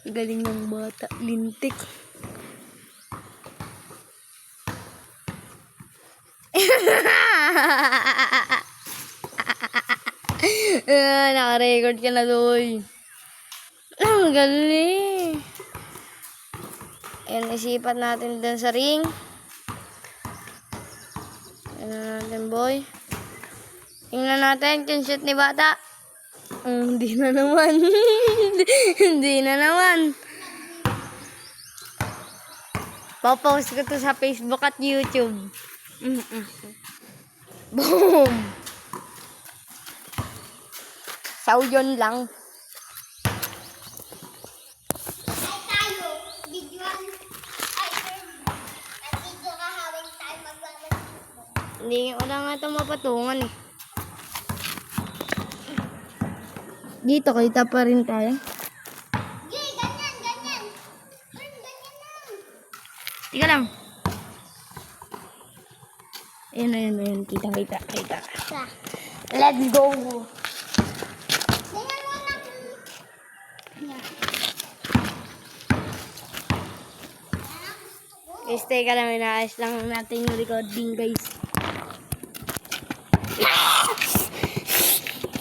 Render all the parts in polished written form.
Galing ng bata. Lintik. Naka-record ka na doy. Ang galing. Ayan, isipan natin dun sa ring. Ayan natin, boy. Tingnan natin yung shoot ni bata. Hindi na naman. Hindi na naman. Papost ko to sa Facebook at YouTube. Boom! Saw yun lang. Hindi ko na nga ito mapatungan eh. Dito kita pa rin tayo. Ganyan. Ganyan lang. Tiga lang. Ayun. Kita. Let's go. Ganyan mo na. Guys, teka lang. Inaayos lang natin yung recording, guys.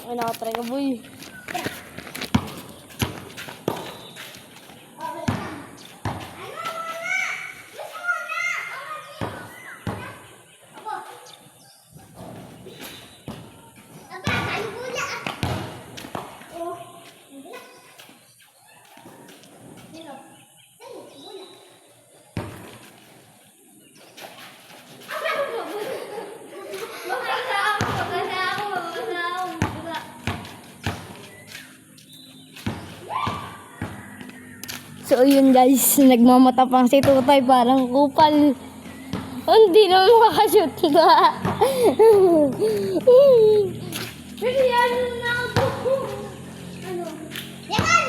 Ano ako try ka, boy? So yun guys, nagmamatapang si Tutay parang kupal. Hindi na makakashoot ba? Kasi ano na ako. Ano? Yan!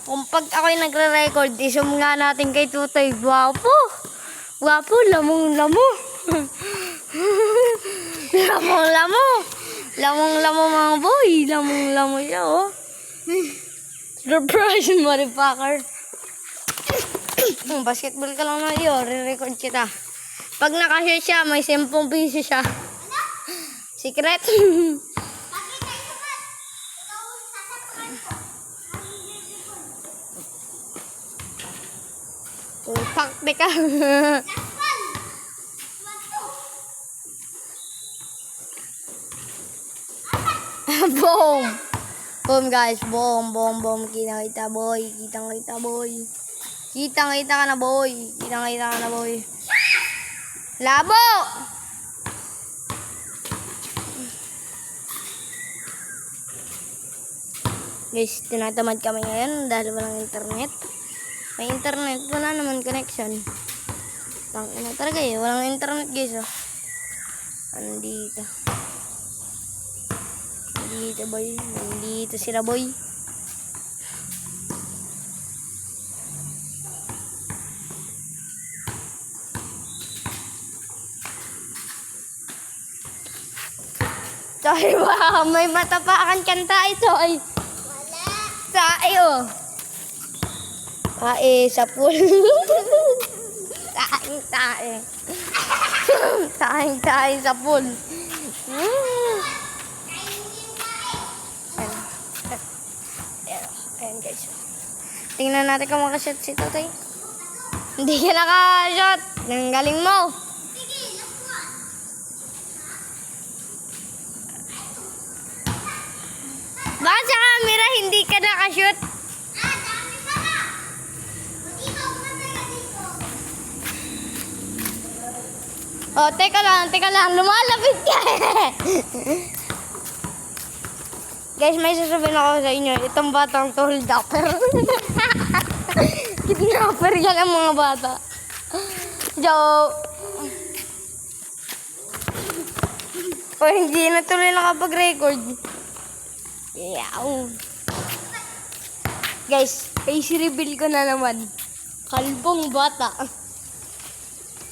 Kung pag ako'y nagre-record, isum nga natin kay Tutay. Gwapo! Gwapo, lamong-lamo. Lamong-lamo. Lamong-lamo mga boy. Lamong-lamo siya, oh. Surprise, motherfucker. Basketball ka lang na yun. Re-record kita. Pag nakashoot siya, may 10 piso siya. Secret. Pakte ka. Boom. Boom guys. Boom. Kita boy. Kita boy. Kita ka na boy. Kita ka na boy. Labo. Guys, tinatamad kami ngayon dahil walang internet. May internet, wala naman connection. Tangina talaga eh, walang internet guys oh. Andito boy, andito sila boy. Sorry ba? May matapakan kanta ito ay. Wala. Tae oh. Tae sa pool. Tae, tae. Tae, tae sa pool. Ayan guys. Tingnan natin kung makashot si Totoy. Hindi ka nakashot. Ang galing mo. Sige, last one. Baka sa camera hindi ka nakashoot. Dami pa na. Dito, kumataga dito. Oh, teka lang. Lumalapit ka. Guys, may sasabihin ako sa inyo. Itong batang to hold upper. Kidnapper yan ang mga bata. Joke. O, hindi na tuloy nakapag-record. Yaw. Guys, face reveal ko na naman. Kalbong bata.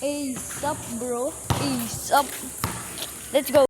Ace up, bro. Ace up. Let's go.